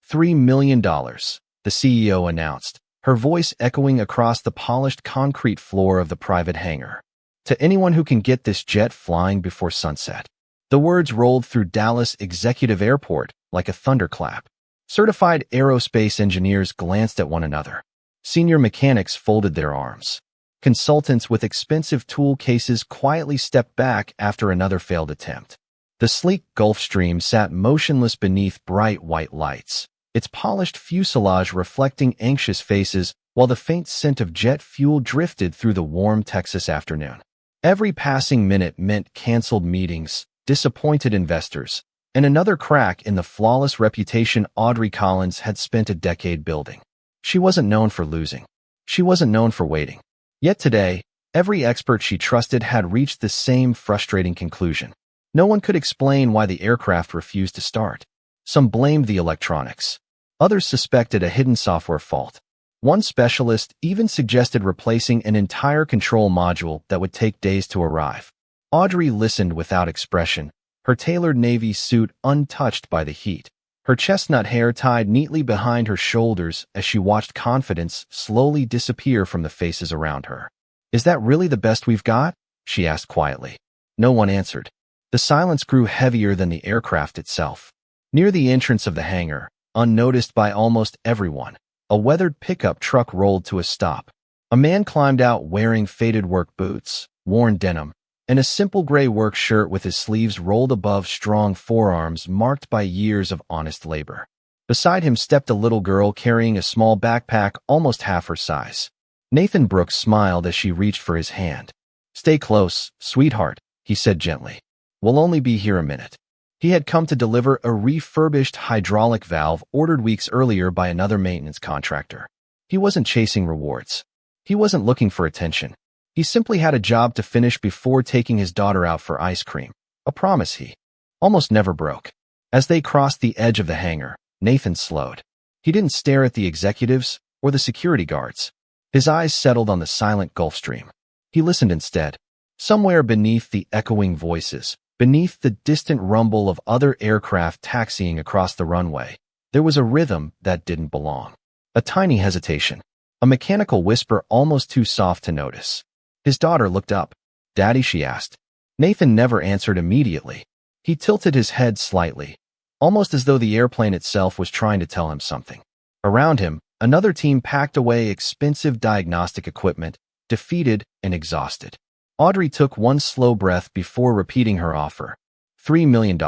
$3 million, the CEO announced, her voice echoing across the polished concrete floor of the private hangar. To anyone who can get this jet flying before sunset. The words rolled through Dallas Executive Airport like a thunderclap. Certified aerospace engineers glanced at one another. Senior mechanics folded their arms. Consultants with expensive tool cases quietly stepped back after another failed attempt. The sleek Gulfstream sat motionless beneath bright white lights, its polished fuselage reflecting anxious faces while the faint scent of jet fuel drifted through the warm Texas afternoon. Every passing minute meant canceled meetings, disappointed investors, and another crack in the flawless reputation Audrey Collins had spent a decade building. She wasn't known for losing. She wasn't known for waiting. Yet today, every expert she trusted had reached the same frustrating conclusion. No one could explain why the aircraft refused to start. Some blamed the electronics. Others suspected a hidden software fault. One specialist even suggested replacing an entire control module that would take days to arrive. Audrey listened without expression, her tailored navy suit untouched by the heat, her chestnut hair tied neatly behind her shoulders as she watched confidence slowly disappear from the faces around her. "Is that really the best we've got?" she asked quietly. No one answered. The silence grew heavier than the aircraft itself. Near the entrance of the hangar, unnoticed by almost everyone, a weathered pickup truck rolled to a stop. A man climbed out wearing faded work boots, worn denim, and a simple gray work shirt with his sleeves rolled above strong forearms marked by years of honest labor. Beside him stepped a little girl carrying a small backpack almost half her size. Nathan Brooks smiled as she reached for his hand. "Stay close, sweetheart," he said gently. "We'll only be here a minute." He had come to deliver a refurbished hydraulic valve ordered weeks earlier by another maintenance contractor. He wasn't chasing rewards. He wasn't looking for attention. He simply had a job to finish before taking his daughter out for ice cream, a promise he almost never broke. As they crossed the edge of the hangar, Nathan slowed. He didn't stare at the executives or the security guards. His eyes settled on the silent Gulfstream. He listened instead. Somewhere beneath the echoing voices, beneath the distant rumble of other aircraft taxiing across the runway, there was a rhythm that didn't belong. A tiny hesitation. A mechanical whisper almost too soft to notice. His daughter looked up. "Daddy?" she asked. Nathan never answered immediately. He tilted his head slightly, almost as though the airplane itself was trying to tell him something. Around him, another team packed away expensive diagnostic equipment, defeated and exhausted. Audrey took one slow breath before repeating her offer. $3 million.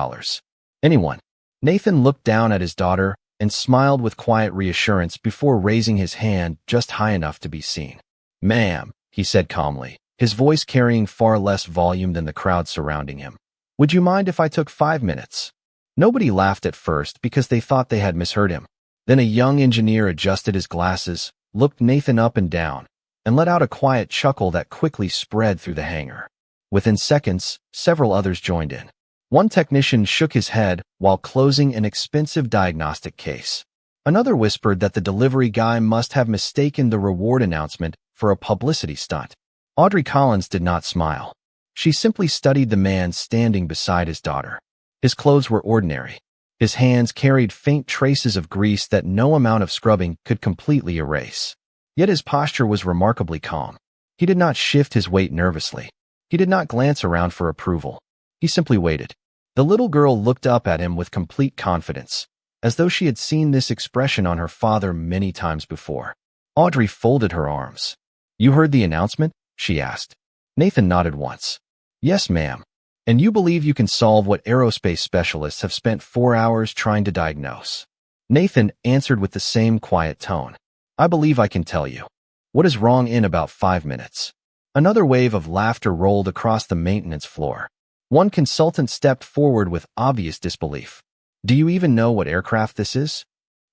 Anyone? Nathan looked down at his daughter and smiled with quiet reassurance before raising his hand just high enough to be seen. "Ma'am," he said calmly, his voice carrying far less volume than the crowd surrounding him. "Would you mind if I took 5 minutes?" Nobody laughed at first because they thought they had misheard him. Then a young engineer adjusted his glasses, looked Nathan up and down, and let out a quiet chuckle that quickly spread through the hangar. Within seconds, several others joined in. One technician shook his head while closing an expensive diagnostic case. Another whispered that the delivery guy must have mistaken the reward announcement for a publicity stunt. Audrey Collins did not smile. She simply studied the man standing beside his daughter. His clothes were ordinary. His hands carried faint traces of grease that no amount of scrubbing could completely erase. Yet his posture was remarkably calm. He did not shift his weight nervously. He did not glance around for approval. He simply waited. The little girl looked up at him with complete confidence, as though she had seen this expression on her father many times before. Audrey folded her arms. "You heard the announcement?" she asked. Nathan nodded once. "Yes, ma'am. And you believe you can solve what aerospace specialists have spent 4 hours trying to diagnose?" Nathan answered with the same quiet tone. "I believe I can tell you. What is wrong in about 5 minutes?" Another wave of laughter rolled across the maintenance floor. One consultant stepped forward with obvious disbelief. "Do you even know what aircraft this is?"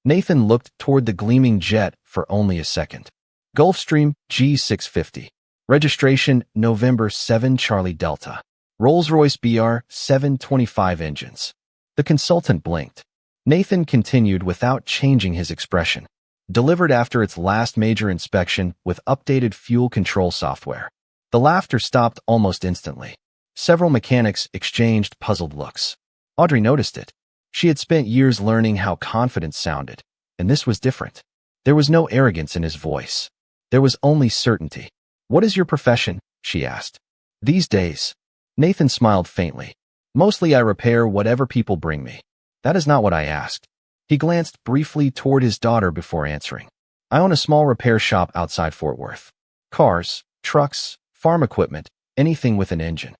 Nathan looked toward the gleaming jet for only a second. Gulfstream G650. Registration November 7 Charlie Delta. Rolls-Royce BR 725 engines. The consultant blinked. Nathan continued without changing his expression. Delivered after its last major inspection with updated fuel control software. The laughter stopped almost instantly. Several mechanics exchanged puzzled looks. Audrey noticed it. She had spent years learning how confidence sounded, and this was different. There was no arrogance in his voice. There was only certainty. "What is your profession?" she asked. "These days." Nathan smiled faintly. "Mostly I repair whatever people bring me." "That is not what I asked." He glanced briefly toward his daughter before answering. "I own a small repair shop outside Fort Worth. Cars, trucks, farm equipment, anything with an engine."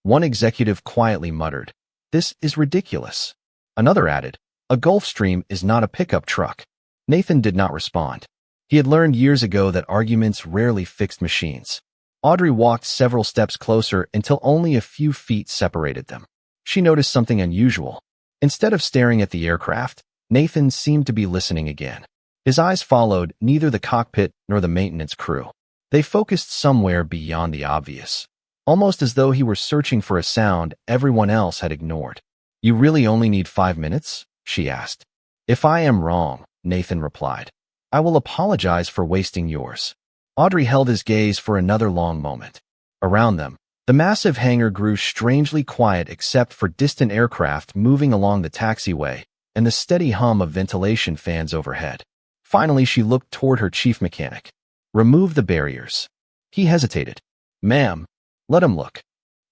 One executive quietly muttered, "This is ridiculous." Another added, "A Gulfstream is not a pickup truck." Nathan did not respond. He had learned years ago that arguments rarely fixed machines. Audrey walked several steps closer until only a few feet separated them. She noticed something unusual. Instead of staring at the aircraft, Nathan seemed to be listening again. His eyes followed neither the cockpit nor the maintenance crew. They focused somewhere beyond the obvious, almost as though he were searching for a sound everyone else had ignored. "You really only need 5 minutes?" she asked. "If I am wrong," Nathan replied, "I will apologize for wasting yours." Audrey held his gaze for another long moment. Around them, the massive hangar grew strangely quiet except for distant aircraft moving along the taxiway and the steady hum of ventilation fans overhead. Finally, she looked toward her chief mechanic. "Remove the barriers." He hesitated. "Ma'am, let him look."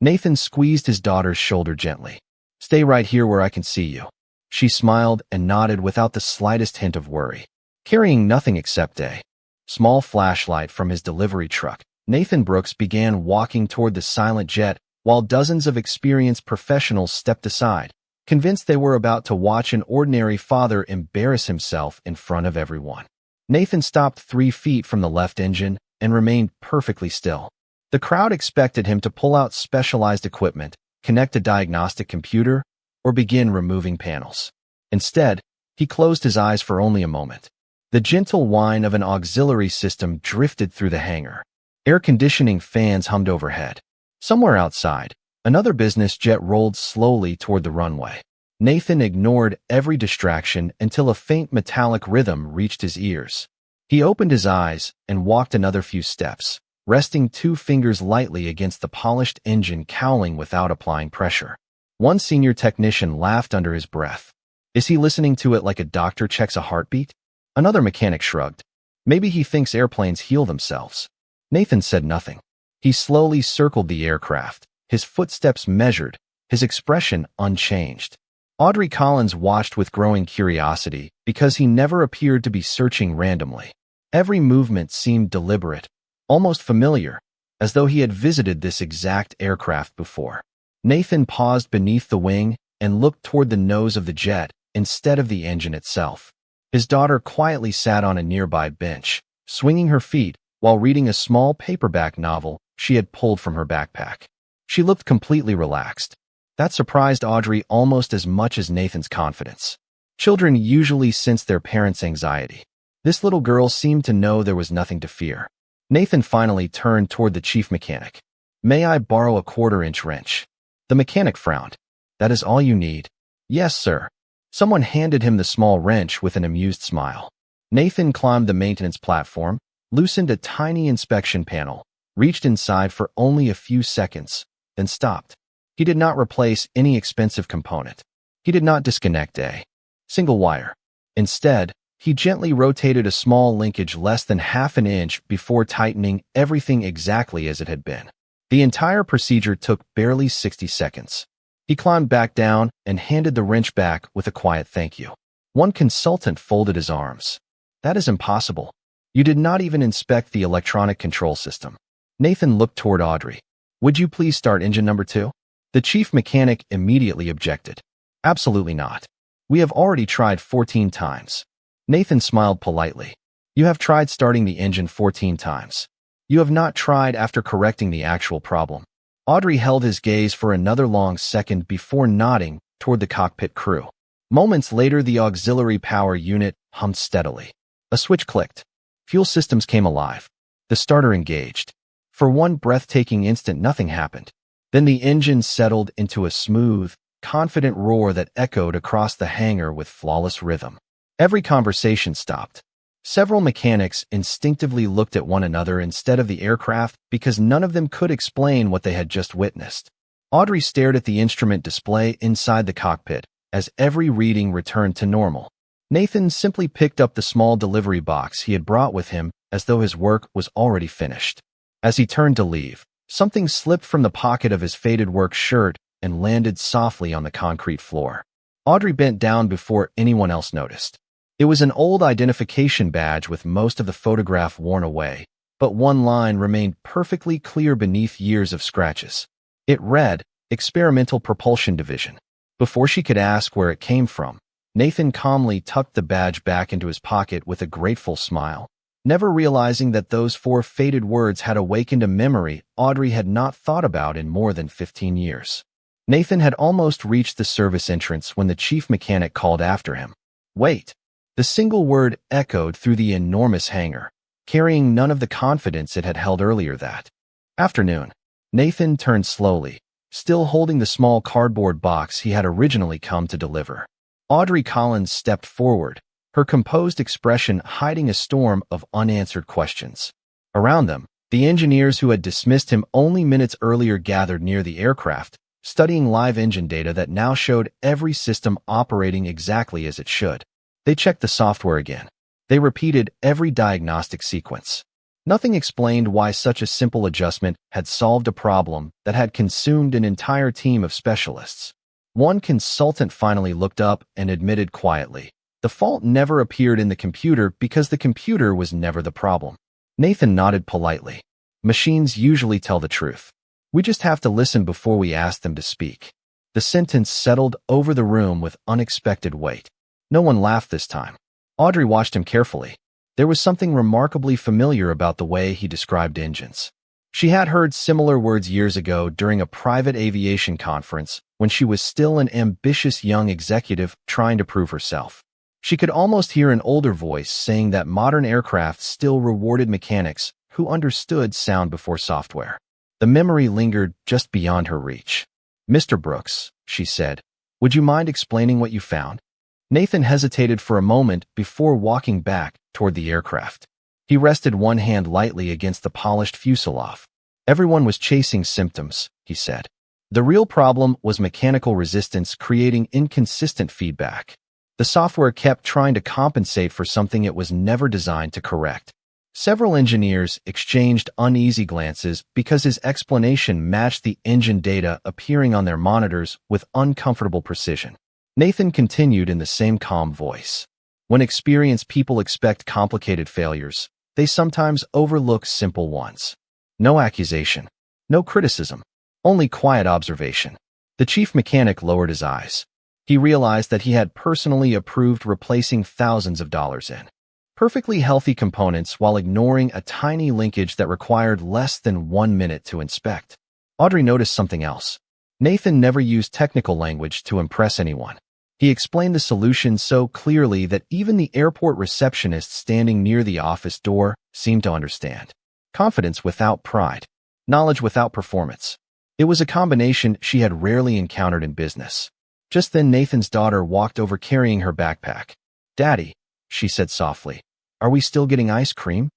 Nathan squeezed his daughter's shoulder gently. "Stay right here where I can see you." She smiled and nodded without the slightest hint of worry. Carrying nothing except a small flashlight from his delivery truck, Nathan Brooks began walking toward the silent jet while dozens of experienced professionals stepped aside, convinced they were about to watch an ordinary father embarrass himself in front of everyone. Nathan stopped 3 feet from the left engine and remained perfectly still. The crowd expected him to pull out specialized equipment, connect a diagnostic computer, or begin removing panels. Instead, he closed his eyes for only a moment. The gentle whine of an auxiliary system drifted through the hangar. Air conditioning fans hummed overhead. Somewhere outside, another business jet rolled slowly toward the runway. Nathan ignored every distraction until a faint metallic rhythm reached his ears. He opened his eyes and walked another few steps, resting 2 fingers lightly against the polished engine cowling without applying pressure. One senior technician laughed under his breath. "Is he listening to it like a doctor checks a heartbeat?" Another mechanic shrugged. "Maybe he thinks airplanes heal themselves." Nathan said nothing. He slowly circled the aircraft, his footsteps measured, his expression unchanged. Audrey Collins watched with growing curiosity because he never appeared to be searching randomly. Every movement seemed deliberate, almost familiar, as though he had visited this exact aircraft before. Nathan paused beneath the wing and looked toward the nose of the jet instead of the engine itself. His daughter quietly sat on a nearby bench, swinging her feet while reading a small paperback novel she had pulled from her backpack. She looked completely relaxed. That surprised Audrey almost as much as Nathan's confidence. Children usually sense their parents' anxiety. This little girl seemed to know there was nothing to fear. Nathan finally turned toward the chief mechanic. "May I borrow a 1/4-inch wrench?" The mechanic frowned. "That is all you need?" "Yes, sir." Someone handed him the small wrench with an amused smile. Nathan climbed the maintenance platform, loosened a tiny inspection panel, reached inside for only a few seconds, then stopped. He did not replace any expensive component. He did not disconnect a single wire. Instead, he gently rotated a small linkage less than half an inch before tightening everything exactly as it had been. The entire procedure took barely 60 seconds. He climbed back down and handed the wrench back with a quiet thank you. One consultant folded his arms. "That is impossible. You did not even inspect the electronic control system." Nathan looked toward Audrey. "Would you please start engine number 2? The chief mechanic immediately objected. "Absolutely not. We have already tried 14 times. Nathan smiled politely. "You have tried starting the engine 14 times. You have not tried after correcting the actual problem." Audrey held his gaze for another long second before nodding toward the cockpit crew. Moments later, the auxiliary power unit hummed steadily. A switch clicked. Fuel systems came alive. The starter engaged. For one breathtaking instant, nothing happened. Then the engine settled into a smooth, confident roar that echoed across the hangar with flawless rhythm. Every conversation stopped. Several mechanics instinctively looked at one another instead of the aircraft because none of them could explain what they had just witnessed. Audrey stared at the instrument display inside the cockpit, as every reading returned to normal. Nathan simply picked up the small delivery box he had brought with him as though his work was already finished. As he turned to leave, something slipped from the pocket of his faded work shirt and landed softly on the concrete floor. Audrey bent down before anyone else noticed. It was an old identification badge with most of the photograph worn away, but one line remained perfectly clear beneath years of scratches. It read, Experimental Propulsion Division. Before she could ask where it came from, Nathan calmly tucked the badge back into his pocket with a grateful smile, never realizing that those 4 faded words had awakened a memory Audrey had not thought about in more than 15 years. Nathan had almost reached the service entrance when the chief mechanic called after him. Wait! The single word echoed through the enormous hangar, carrying none of the confidence it had held earlier that afternoon. Nathan turned slowly, still holding the small cardboard box he had originally come to deliver. Audrey Collins stepped forward, her composed expression hiding a storm of unanswered questions. Around them, the engineers who had dismissed him only minutes earlier gathered near the aircraft, studying live engine data that now showed every system operating exactly as it should. They checked the software again. They repeated every diagnostic sequence. Nothing explained why such a simple adjustment had solved a problem that had consumed an entire team of specialists. One consultant finally looked up and admitted quietly, the fault never appeared in the computer because the computer was never the problem. Nathan nodded politely. Machines usually tell the truth. We just have to listen before we ask them to speak. The sentence settled over the room with unexpected weight. No one laughed this time. Audrey watched him carefully. There was something remarkably familiar about the way he described engines. She had heard similar words years ago during a private aviation conference when she was still an ambitious young executive trying to prove herself. She could almost hear an older voice saying that modern aircraft still rewarded mechanics who understood sound before software. The memory lingered just beyond her reach. Mr. Brooks, she said, would you mind explaining what you found? Nathan hesitated for a moment before walking back toward the aircraft. He rested one hand lightly against the polished fuselage. Everyone was chasing symptoms, he said. The real problem was mechanical resistance creating inconsistent feedback. The software kept trying to compensate for something it was never designed to correct. Several engineers exchanged uneasy glances because his explanation matched the engine data appearing on their monitors with uncomfortable precision. Nathan continued in the same calm voice. When experienced people expect complicated failures, they sometimes overlook simple ones. No accusation, no criticism, only quiet observation. The chief mechanic lowered his eyes. He realized that he had personally approved replacing thousands of dollars in perfectly healthy components while ignoring a tiny linkage that required less than 1 minute to inspect. Audrey noticed something else. Nathan never used technical language to impress anyone. He explained the solution so clearly that even the airport receptionist standing near the office door seemed to understand. Confidence without pride. Knowledge without performance. It was a combination she had rarely encountered in business. Just then Nathan's daughter walked over carrying her backpack. Daddy, she said softly, are we still getting ice cream?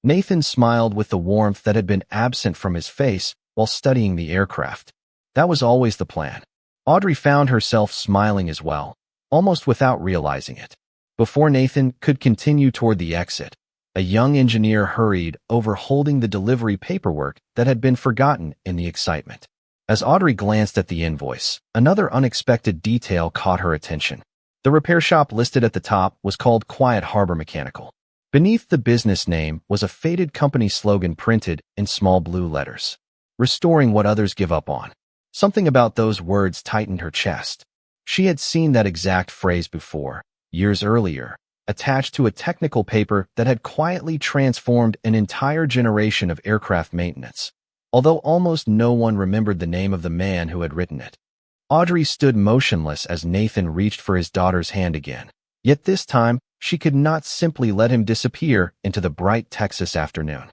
Nathan smiled with the warmth that had been absent from his face while studying the aircraft. That was always the plan. Audrey found herself smiling as well, almost without realizing it. Before Nathan could continue toward the exit, a young engineer hurried over holding the delivery paperwork that had been forgotten in the excitement. As Audrey glanced at the invoice, another unexpected detail caught her attention. The repair shop listed at the top was called Quiet Harbor Mechanical. Beneath the business name was a faded company slogan printed in small blue letters. Restoring what others give up on. Something about those words tightened her chest. She had seen that exact phrase before, years earlier, attached to a technical paper that had quietly transformed an entire generation of aircraft maintenance, although almost no one remembered the name of the man who had written it. Audrey stood motionless as Nathan reached for his daughter's hand again. Yet this time, she could not simply let him disappear into the bright Texas afternoon.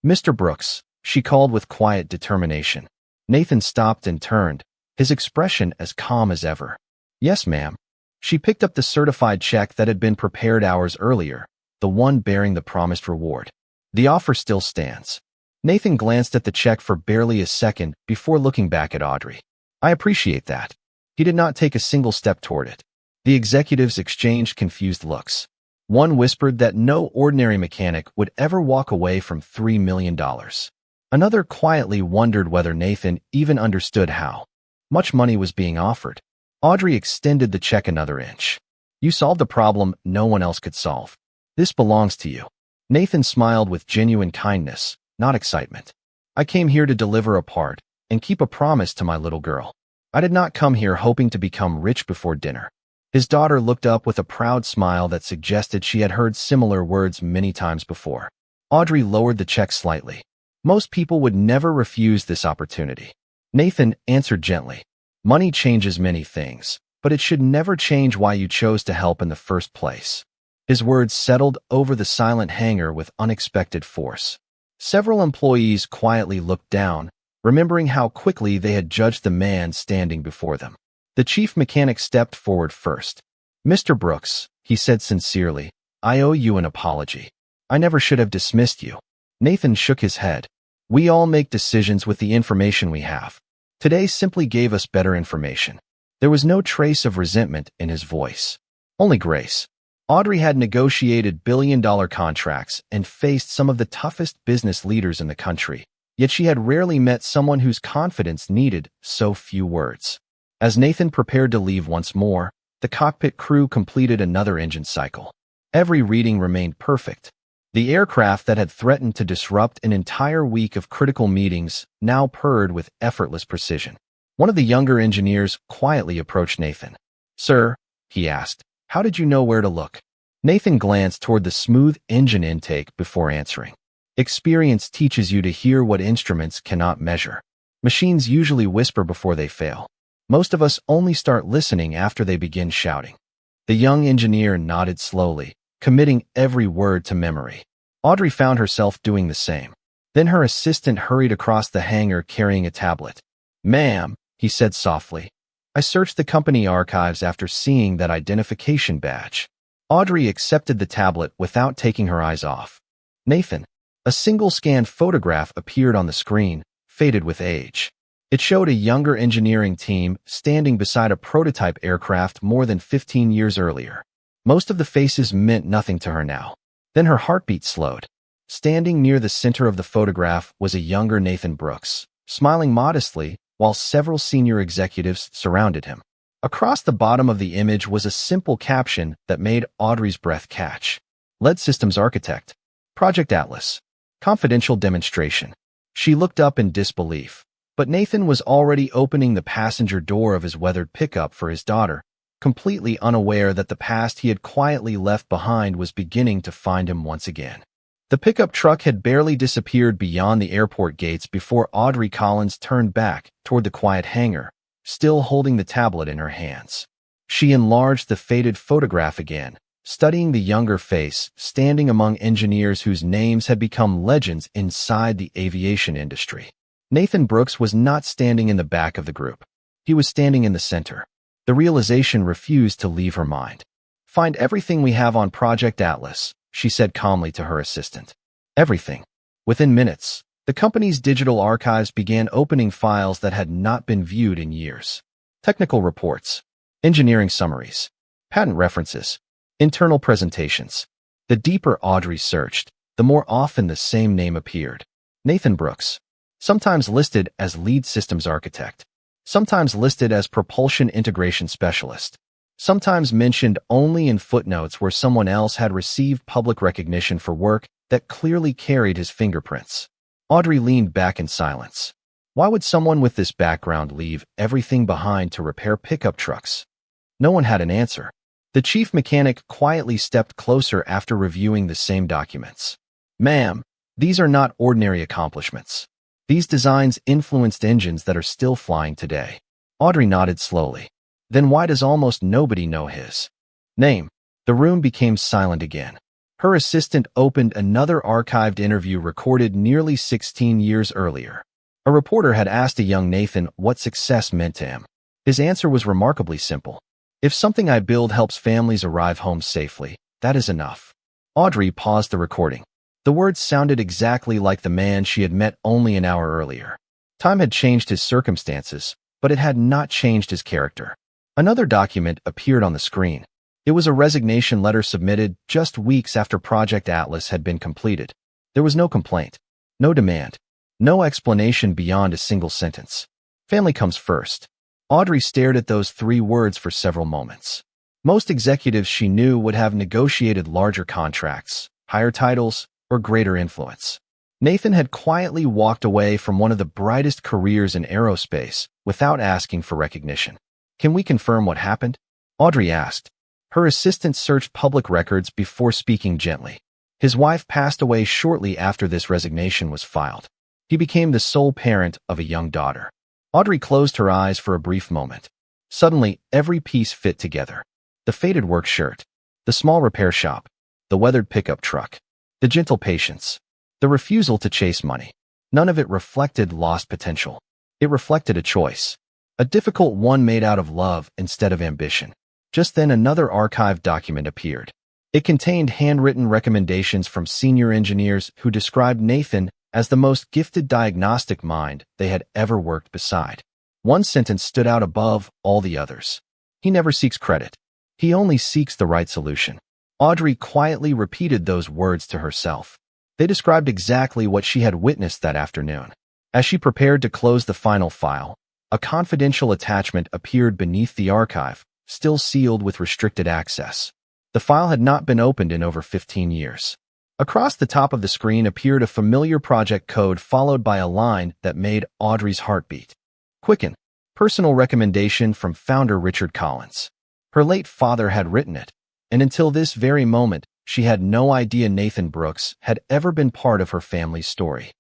Mr. Brooks, she called with quiet determination. Nathan stopped and turned, his expression as calm as ever. Yes, ma'am. She picked up the certified check that had been prepared hours earlier, the one bearing the promised reward. The offer still stands. Nathan glanced at the check for barely a second before looking back at Audrey. I appreciate that. He did not take a single step toward it. The executives exchanged confused looks. One whispered that no ordinary mechanic would ever walk away from $3 million. Another quietly wondered whether Nathan even understood how much money was being offered. Audrey extended the check another inch. You solved a problem no one else could solve. This belongs to you. Nathan smiled with genuine kindness, not excitement. I came here to deliver a part and keep a promise to my little girl. I did not come here hoping to become rich before dinner. His daughter looked up with a proud smile that suggested she had heard similar words many times before. Audrey lowered the check slightly. Most people would never refuse this opportunity. Nathan answered gently. Money changes many things, but it should never change why you chose to help in the first place. His words settled over the silent hangar with unexpected force. Several employees quietly looked down, remembering how quickly they had judged the man standing before them. The chief mechanic stepped forward first. Mr. Brooks, he said sincerely, I owe you an apology. I never should have dismissed you. Nathan shook his head. We all make decisions with the information we have. Today simply gave us better information. There was no trace of resentment in his voice. Only grace. Audrey had negotiated billion-dollar contracts and faced some of the toughest business leaders in the country, yet she had rarely met someone whose confidence needed so few words. As Nathan prepared to leave once more, the cockpit crew completed another engine cycle. Every reading remained perfect. The aircraft that had threatened to disrupt an entire week of critical meetings now purred with effortless precision. One of the younger engineers quietly approached Nathan. Sir, he asked, how did you know where to look? Nathan glanced toward the smooth engine intake before answering. Experience teaches you to hear what instruments cannot measure. Machines usually whisper before they fail. Most of us only start listening after they begin shouting. The young engineer nodded slowly, committing every word to memory. Audrey found herself doing the same. Then her assistant hurried across the hangar carrying a tablet. Ma'am, he said softly, I searched the company archives after seeing that identification badge. Audrey accepted the tablet without taking her eyes off. Nathan. A single scanned photograph appeared on the screen, faded with age. It showed a younger engineering team standing beside a prototype aircraft more than 15 years earlier. Most of the faces meant nothing to her now. Then her heartbeat slowed. Standing near the center of the photograph was a younger Nathan Brooks, smiling modestly while several senior executives surrounded him. Across the bottom of the image was a simple caption that made Audrey's breath catch. Lead Systems Architect. Project Atlas. Confidential demonstration. She looked up in disbelief, but Nathan was already opening the passenger door of his weathered pickup for his daughter, completely unaware that the past he had quietly left behind was beginning to find him once again. The pickup truck had barely disappeared beyond the airport gates before Audrey Collins turned back toward the quiet hangar, still holding the tablet in her hands. She enlarged the faded photograph again, studying the younger face standing among engineers whose names had become legends inside the aviation industry. Nathan Brooks was not standing in the back of the group. He was standing in the center. The realization refused to leave her mind. Find everything we have on Project Atlas, she said calmly to her assistant. Everything. Within minutes, the company's digital archives began opening files that had not been viewed in years. Technical reports, engineering summaries, patent references, internal presentations. The deeper Audrey searched, the more often the same name appeared. Nathan Brooks. Sometimes listed as lead systems architect. Sometimes listed as propulsion integration specialist. Sometimes mentioned only in footnotes where someone else had received public recognition for work that clearly carried his fingerprints. Audrey leaned back in silence. Why would someone with this background leave everything behind to repair pickup trucks? No one had an answer. The chief mechanic quietly stepped closer after reviewing the same documents. Ma'am, these are not ordinary accomplishments. These designs influenced engines that are still flying today. Audrey nodded slowly. Then why does almost nobody know his name? The room became silent again. Her assistant opened another archived interview recorded nearly 16 years earlier. A reporter had asked a young Nathan what success meant to him. His answer was remarkably simple. If something I build helps families arrive home safely, that is enough. Audrey paused the recording. The words sounded exactly like the man she had met only an hour earlier. Time had changed his circumstances, but it had not changed his character. Another document appeared on the screen. It was a resignation letter submitted just weeks after Project Atlas had been completed. There was no complaint, no demand, no explanation beyond a single sentence. Family comes first. Audrey stared at those 3 words for several moments. Most executives she knew would have negotiated larger contracts, higher titles, or greater influence. Nathan had quietly walked away from one of the brightest careers in aerospace without asking for recognition. "Can we confirm what happened?" Audrey asked. Her assistant searched public records before speaking gently. His wife passed away shortly after this resignation was filed. He became the sole parent of a young daughter. Audrey closed her eyes for a brief moment. Suddenly, every piece fit together. The faded work shirt, the small repair shop, the weathered pickup truck, the gentle patience, the refusal to chase money. None of it reflected lost potential. It reflected a choice, a difficult one made out of love instead of ambition. Just then, another archived document appeared. It contained handwritten recommendations from senior engineers who described Nathan as the most gifted diagnostic mind they had ever worked beside. One sentence stood out above all the others. "He never seeks credit. He only seeks the right solution." Audrey quietly repeated those words to herself. They described exactly what she had witnessed that afternoon. As she prepared to close the final file, a confidential attachment appeared beneath the archive, still sealed with restricted access. The file had not been opened in over 15 years. Across the top of the screen appeared a familiar project code followed by a line that made Audrey's heart beat. "Quicken. Personal recommendation from founder Richard Collins." Her late father had written it, and until this very moment, she had no idea Nathan Brooks had ever been part of her family's story.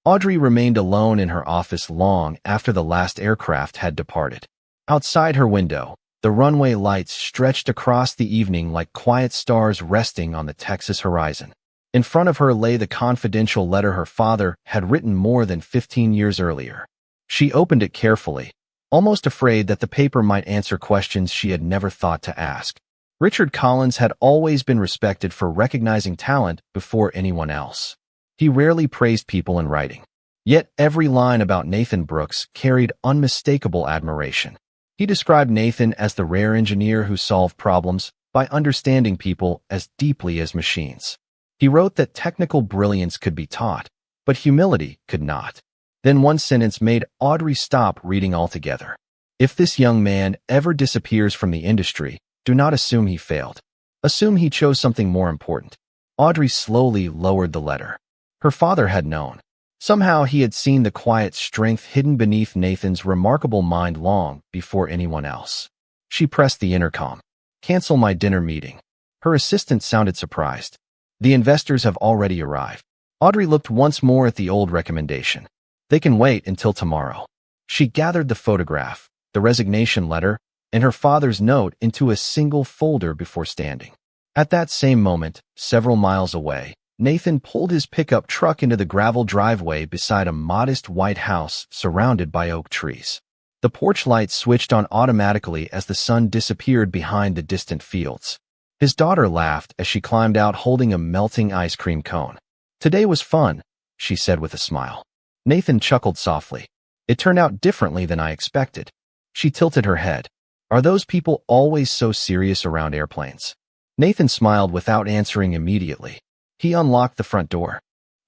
Audrey remained alone in her office long after the last aircraft had departed. Outside her window, the runway lights stretched across the evening like quiet stars resting on the Texas horizon. In front of her lay the confidential letter her father had written more than 15 years earlier. She opened it carefully, almost afraid that the paper might answer questions she had never thought to ask. Richard Collins had always been respected for recognizing talent before anyone else. He rarely praised people in writing. Yet every line about Nathan Brooks carried unmistakable admiration. He described Nathan as the rare engineer who solved problems by understanding people as deeply as machines. He wrote that technical brilliance could be taught, but humility could not. Then one sentence made Audrey stop reading altogether. "If this young man ever disappears from the industry, do not assume he failed. Assume he chose something more important." Audrey slowly lowered the letter. Her father had known. Somehow he had seen the quiet strength hidden beneath Nathan's remarkable mind long before anyone else. She pressed the intercom. "Cancel my dinner meeting." Her assistant sounded surprised. "The investors have already arrived." Audrey looked once more at the old recommendation. "They can wait until tomorrow." She gathered the photograph, the resignation letter, and her father's note into a single folder before standing. At that same moment, several miles away, Nathan pulled his pickup truck into the gravel driveway beside a modest white house surrounded by oak trees. The porch light switched on automatically as the sun disappeared behind the distant fields. His daughter laughed as she climbed out holding a melting ice cream cone. "Today was fun," she said with a smile. Nathan chuckled softly. "It turned out differently than I expected." She tilted her head. "Are those people always so serious around airplanes?" Nathan smiled without answering immediately. He unlocked the front door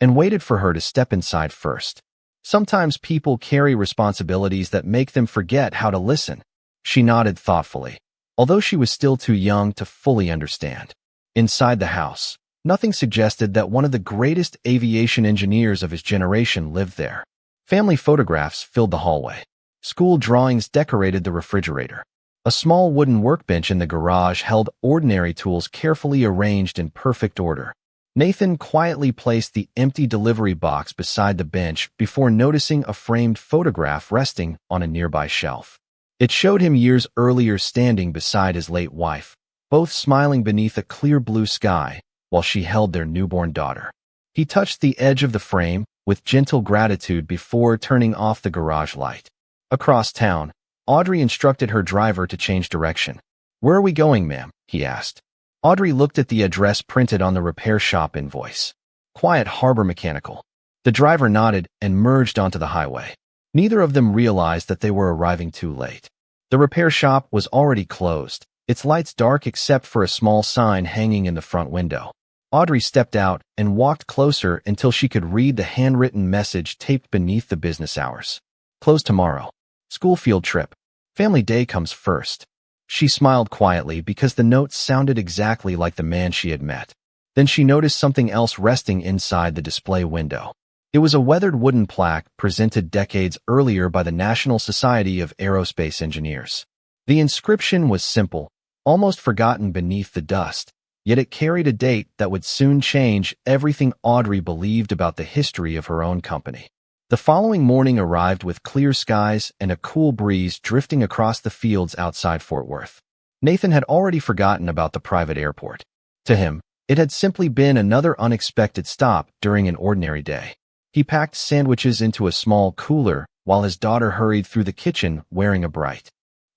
and waited for her to step inside first. Sometimes people carry responsibilities that make them forget how to listen. She nodded thoughtfully, although she was still too young to fully understand. Inside the house, nothing suggested that one of the greatest aviation engineers of his generation lived there. Family photographs filled the hallway. School drawings decorated the refrigerator. A small wooden workbench in the garage held ordinary tools carefully arranged in perfect order. Nathan quietly placed the empty delivery box beside the bench before noticing a framed photograph resting on a nearby shelf. It showed him years earlier standing beside his late wife, both smiling beneath a clear blue sky while she held their newborn daughter. He touched the edge of the frame with gentle gratitude before turning off the garage light. Across town, Audrey instructed her driver to change direction. "Where are we going, ma'am?" he asked. Audrey looked at the address printed on the repair shop invoice. Quiet Harbor Mechanical. The driver nodded and merged onto the highway. Neither of them realized that they were arriving too late. The repair shop was already closed, its lights dark except for a small sign hanging in the front window. Audrey stepped out and walked closer until she could read the handwritten message taped beneath the business hours. Closed tomorrow. School field trip. Family day comes first. She smiled quietly because the note sounded exactly like the man she had met. Then she noticed something else resting inside the display window. It was a weathered wooden plaque presented decades earlier by the National Society of Aerospace Engineers. The inscription was simple, almost forgotten beneath the dust, yet it carried a date that would soon change everything Audrey believed about the history of her own company. The following morning arrived with clear skies and a cool breeze drifting across the fields outside Fort Worth. Nathan had already forgotten about the private airport. To him, it had simply been another unexpected stop during an ordinary day. He packed sandwiches into a small cooler while his daughter hurried through the kitchen wearing a bright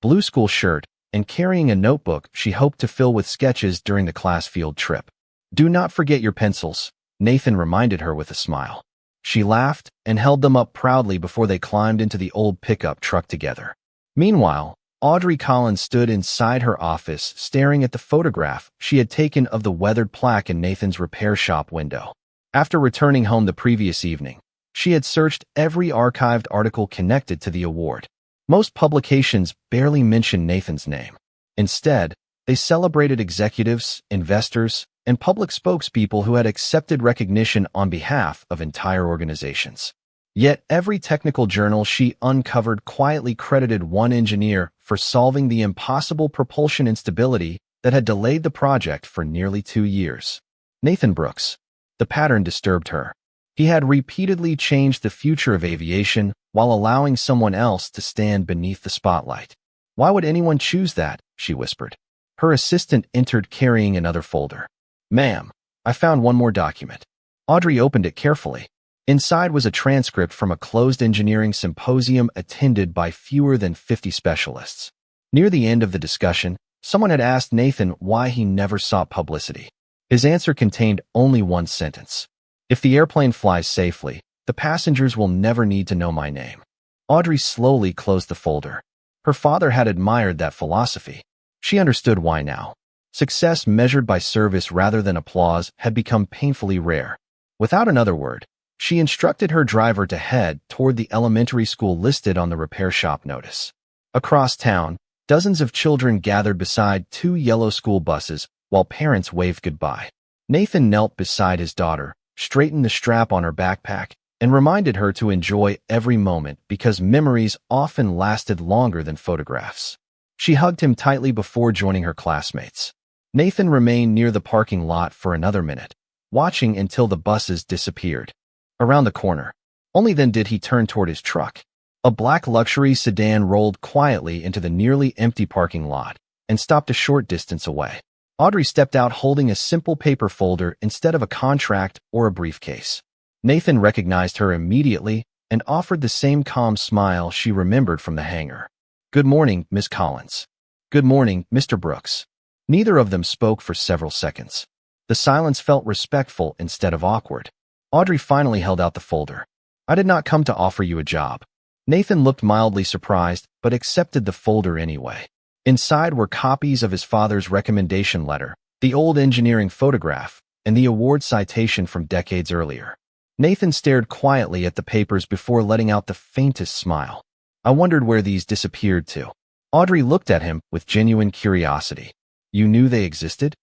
blue school shirt and carrying a notebook she hoped to fill with sketches during the class field trip. "Do not forget your pencils," Nathan reminded her with a smile. She laughed and held them up proudly before they climbed into the old pickup truck together. Meanwhile, Audrey Collins stood inside her office staring at the photograph she had taken of the weathered plaque in Nathan's repair shop window. After returning home the previous evening, she had searched every archived article connected to the award. Most publications barely mentioned Nathan's name. Instead, they celebrated executives, investors, and public spokespeople who had accepted recognition on behalf of entire organizations. Yet every technical journal she uncovered quietly credited one engineer for solving the impossible propulsion instability that had delayed the project for nearly 2 years. Nathan Brooks. The pattern disturbed her. He had repeatedly changed the future of aviation while allowing someone else to stand beneath the spotlight. "Why would anyone choose that?" she whispered. Her assistant entered carrying another folder. "Ma'am, I found one more document." Audrey opened it carefully. Inside was a transcript from a closed engineering symposium attended by fewer than 50 specialists. Near the end of the discussion, someone had asked Nathan why he never sought publicity. His answer contained only one sentence. "If the airplane flies safely, the passengers will never need to know my name." Audrey slowly closed the folder. Her father had admired that philosophy. She understood why now. Success measured by service rather than applause had become painfully rare. Without another word, she instructed her driver to head toward the elementary school listed on the repair shop notice. Across town, dozens of children gathered beside 2 yellow school buses while parents waved goodbye. Nathan knelt beside his daughter, straightened the strap on her backpack, and reminded her to enjoy every moment because memories often lasted longer than photographs. She hugged him tightly before joining her classmates. Nathan remained near the parking lot for another minute, watching until the buses disappeared around the corner. Only then did he turn toward his truck. A black luxury sedan rolled quietly into the nearly empty parking lot and stopped a short distance away. Audrey stepped out holding a simple paper folder instead of a contract or a briefcase. Nathan recognized her immediately and offered the same calm smile she remembered from the hangar. "Good morning, Miss Collins." "Good morning, Mr. Brooks." Neither of them spoke for several seconds. The silence felt respectful instead of awkward. Audrey finally held out the folder. "I did not come to offer you a job." Nathan looked mildly surprised, but accepted the folder anyway. Inside were copies of his father's recommendation letter, the old engineering photograph, and the award citation from decades earlier. Nathan stared quietly at the papers before letting out the faintest smile. "I wondered where these disappeared to." Audrey looked at him with genuine curiosity. "You knew they existed?"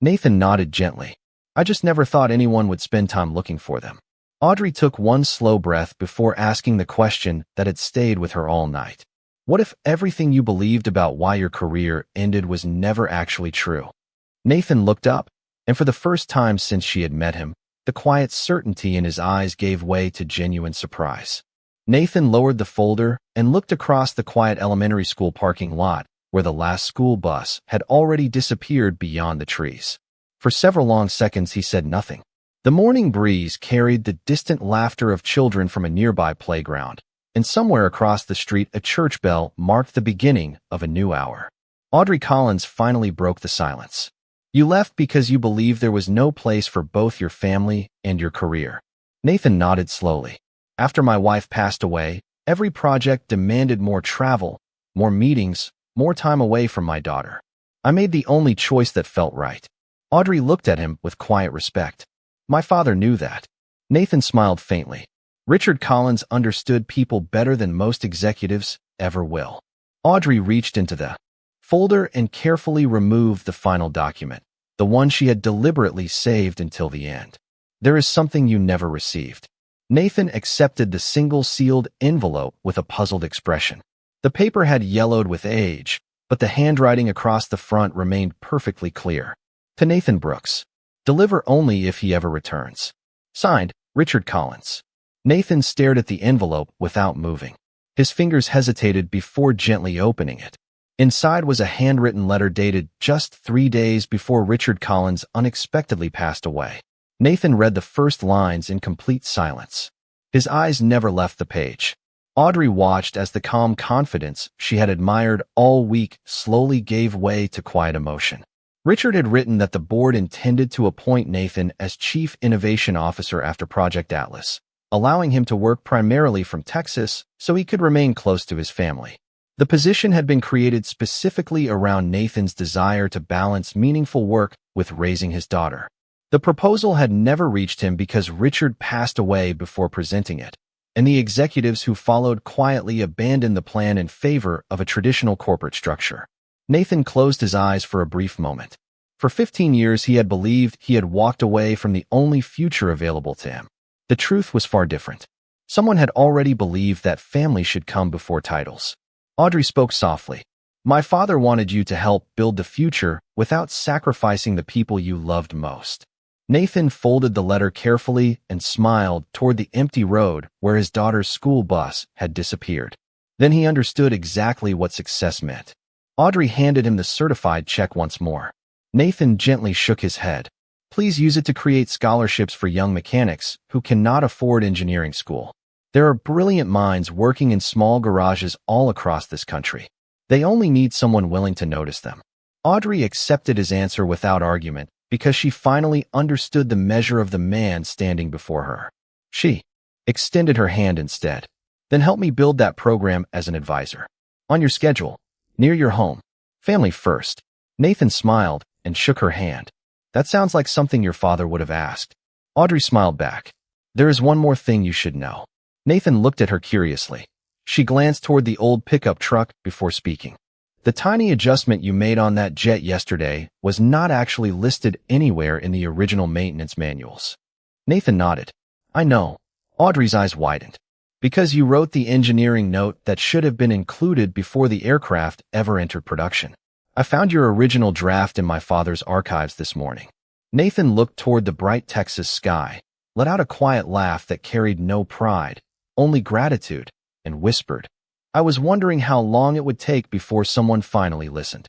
Nathan nodded gently. "I just never thought anyone would spend time looking for them." Audrey took one slow breath before asking the question that had stayed with her all night. What if everything you believed about why your career ended was never actually true? Nathan looked up, and for the first time since she had met him, the quiet certainty in his eyes gave way to genuine surprise. Nathan lowered the folder and looked across the quiet elementary school parking lot where the last school bus had already disappeared beyond the trees. For several long seconds he said nothing. The morning breeze carried the distant laughter of children from a nearby playground, and somewhere across the street a church bell marked the beginning of a new hour. Audrey Collins finally broke the silence. "You left because you believed there was no place for both your family and your career." Nathan nodded slowly. "After my wife passed away, every project demanded more travel, more meetings, more time away from my daughter. I made the only choice that felt right. Audrey looked at him with quiet respect. My father knew that. Nathan smiled faintly. Richard Collins understood people better than most executives ever will. Audrey reached into the folder and carefully removed the final document, the one she had deliberately saved until the end. There is something you never received. Nathan accepted the single-sealed envelope with a puzzled expression. The paper had yellowed with age, but the handwriting across the front remained perfectly clear. To Nathan Brooks. Deliver only if he ever returns. Signed, Richard Collins. Nathan stared at the envelope without moving. His fingers hesitated before gently opening it. Inside was a handwritten letter dated just 3 days before Richard Collins unexpectedly passed away. Nathan read the first lines in complete silence. His eyes never left the page. Audrey watched as the calm confidence she had admired all week slowly gave way to quiet emotion. Richard had written that the board intended to appoint Nathan as Chief Innovation Officer after Project Atlas, allowing him to work primarily from Texas so he could remain close to his family. The position had been created specifically around Nathan's desire to balance meaningful work with raising his daughter. The proposal had never reached him because Richard passed away before presenting it, and the executives who followed quietly abandoned the plan in favor of a traditional corporate structure. Nathan closed his eyes for a brief moment. For 15 years, he had believed he had walked away from the only future available to him. The truth was far different. Someone had already believed that family should come before titles. Audrey spoke softly. My father wanted you to help build the future without sacrificing the people you loved most. Nathan folded the letter carefully and smiled toward the empty road where his daughter's school bus had disappeared. Then he understood exactly what success meant. Audrey handed him the certified check once more. Nathan gently shook his head. Please use it to create scholarships for young mechanics who cannot afford engineering school. There are brilliant minds working in small garages all across this country. They only need someone willing to notice them. Audrey accepted his answer without argument because she finally understood the measure of the man standing before her. She extended her hand instead. Then help me build that program as an advisor. On your schedule, near your home. Family first. Nathan smiled and shook her hand. That sounds like something your father would have asked. Audrey smiled back. There is one more thing you should know. Nathan looked at her curiously. She glanced toward the old pickup truck before speaking. The tiny adjustment you made on that jet yesterday was not actually listed anywhere in the original maintenance manuals. Nathan nodded. I know. Audrey's eyes widened. Because you wrote the engineering note that should have been included before the aircraft ever entered production. I found your original draft in my father's archives this morning. Nathan looked toward the bright Texas sky, let out a quiet laugh that carried no pride, only gratitude, and whispered, I was wondering how long it would take before someone finally listened.